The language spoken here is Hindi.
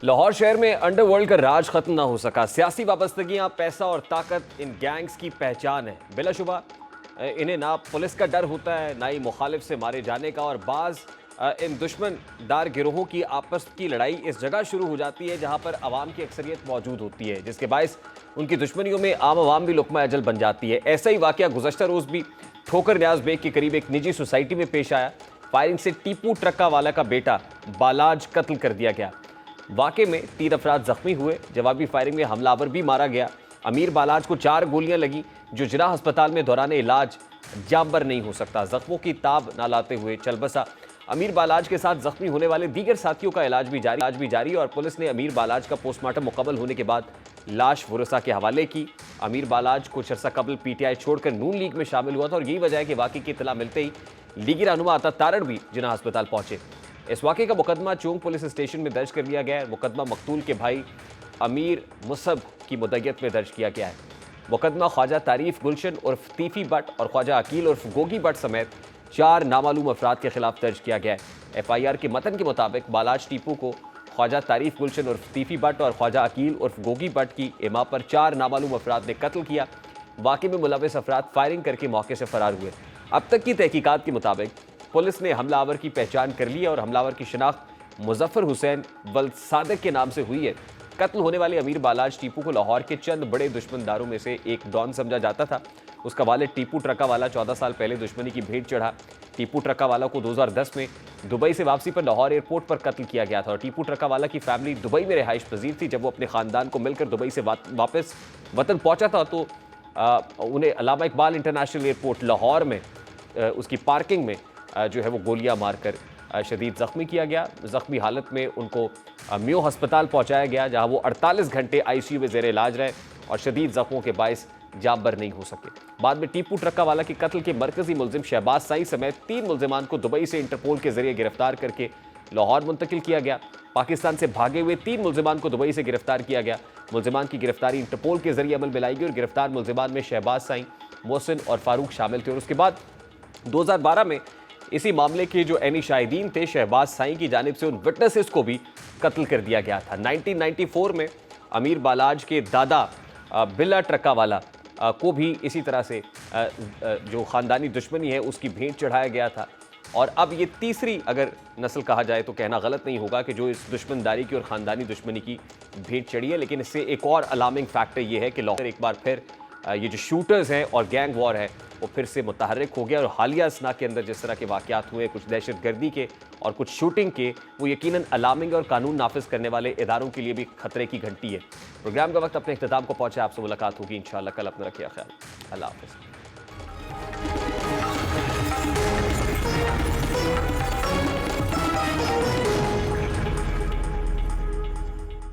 लाहौर शहर में अंडरवर्ल्ड का राज खत्म ना हो सका। सियासी वाबस्तगियां, पैसा और ताकत इन गैंग्स की पहचान है। बिलाशुबा इन्हें ना पुलिस का डर होता है, ना ही मुखालिफ से मारे जाने का। और बाज इन दुश्मनदार गिरोहों की आपस की लड़ाई इस जगह शुरू हो जाती है जहां पर अवाम की अक्सरियत मौजूद होती है, जिसके बायस उनकी दुश्मनियों में आम अवाम भी लुकमा अजल बन जाती है। ऐसा ही वाकया गुज़श्ता रोज़ भी ठोकर न्याज बेग के करीब एक निजी सोसाइटी में पेश आया। फायरिंग से टीपू ट्रक्का वाला का बेटा बालाज कत्ल कर दिया गया। वाक़े में 3 अफराद जख्मी हुए। जवाबी फायरिंग में हमलावर भी मारा गया। अमीर बालाज को 4 गोलियां लगी, जो जिला अस्पताल में दौरान इलाज जांबर नहीं हो सकता। जख्मों की ताब ना लाते हुए चल बसा। अमीर बालाज के साथ जख्मी होने वाले दीगर साथियों का इलाज भी जारी और पुलिस ने अमीर बालाज का पोस्टमार्टम मुकम्मल होने के बाद लाश वुरसा के हवाले की। अमीर बालाज कुछ अर्सा कबल पीटीआई छोड़कर नून लीग में शामिल हुआ था और यही वजह है कि वाक़े की इत्तला मिलते ही लीगी रहनुमा अता तारड़ भी जिना अस्पताल पहुंचे। इस वाक़े का मुकदमा चोंग पुलिस स्टेशन में दर्ज कर लिया गया है। मुकदमा मकतूल के भाई अमीर मुसब की मुद्दत में दर्ज किया गया है। मुकदमा ख्वाजा तारीफ गुलशन उर्फ तीफी बट और ख्वाजा अकील उर्फ गोगी बट समेत 4 नामालूम अफराद के खिलाफ दर्ज किया गया है। FIR के मतन के मुताबिक बालाज टीपू को ख्वाजा तारीफ गुलशन उर्फ तीफी बट और ख्वाजा अकील उर्फ गोगी बट की इमा पर 4 नामालूम अफराद ने कत्ल किया। वाक़े में मुलविस अफराद फायरिंग करके मौके से फरार हुए। अब तक की तहकीकात के मुताबिक पुलिस ने हमलावर की पहचान कर ली है और हमलावर की शिनाख्त मुजफ्फर हुसैन वल्द सादिक के नाम से हुई है। कत्ल होने वाले अमीर बालाज टीपू को लाहौर के चंद बड़े दुश्मनदारों में से एक डॉन समझा जाता था। उसका वालिद टीपू ट्रक्का वाला 14 साल पहले दुश्मनी की भेंट चढ़ा। टीपू ट्रक्का वाला को 2010 में दुबई से वापसी पर लाहौर एयरपोर्ट पर कत्ल किया गया था और टीपू ट्रक्का वाला की फैमिली दुबई में रिहाइश पजीर थी। जब वो अपने खानदान को मिलकर दुबई से वापस वतन पहुंचा था तो उन्हें अल्लामा इकबाल इंटरनेशनल एयरपोर्ट लाहौर में उसकी पार्किंग में जो है वो गोलियां मारकर शदीद ज़ख्मी किया गया। ज़ख्मी हालत में उनको म्यो अस्पताल पहुंचाया गया, जहां वो 48 घंटे ICU में ज़ेर इलाज रहे और शदीद ज़ख्मों के बायस जांबर नहीं हो सके। बाद में टीपू ट्रक्का वाला के कत्ल के मरकजी मुलजिम शहबाज साई समेत 3 मुलजिमान को दुबई से इंटरपोल के जरिए गिरफ्तार करके लाहौर मुंतकिल किया गया। पाकिस्तान से भागे हुए 3 मुलजिमान को दुबई से गिरफ्तार किया गया। मुलजिमान की गिरफ्तारी इंटरपोल के जरिए अमल में लाई गई और गिरफ्तार मुलजिमान में शहबाज साई, मोहसिन और फारूक शामिल थे। और उसके बाद 2012 में इसी मामले के जो ऐनी शाहिदीन थे शहबाज साई की जानिब से उन विटनेसेस को भी कत्ल कर दिया गया था। 1994 में अमीर बालाज के दादा बिल्ला ट्रक्का वाला को भी इसी तरह से जो ख़ानदानी दुश्मनी है उसकी भेंट चढ़ाया गया था। और अब ये तीसरी अगर नस्ल कहा जाए तो कहना गलत नहीं होगा कि जो इस दुश्मनदारी की और ख़ानदानी दुश्मनी की भेंट चढ़ी है। लेकिन इससे एक और अलार्मिंग फैक्टर ये है कि लाहौर एक बार फिर ये जो शूटर्स हैं और गैंग वॉर है वो फिर से मुतहर्रिक हो गया। और हालिया असना के अंदर जिस तरह के वाक़यात हुए, कुछ दहशत गर्दी के और कुछ शूटिंग के, वो यकीनन अलार्मिंग और कानून नाफिज करने वाले इदारों के लिए भी खतरे की घंटी है। प्रोग्राम का वक्त अपने इख्तिताम को पहुंचे। आपसे मुलाकात होगी इंशाअल्लाह कल। अपना रखिए ख्याल। अल्लाह हाफ़िज़।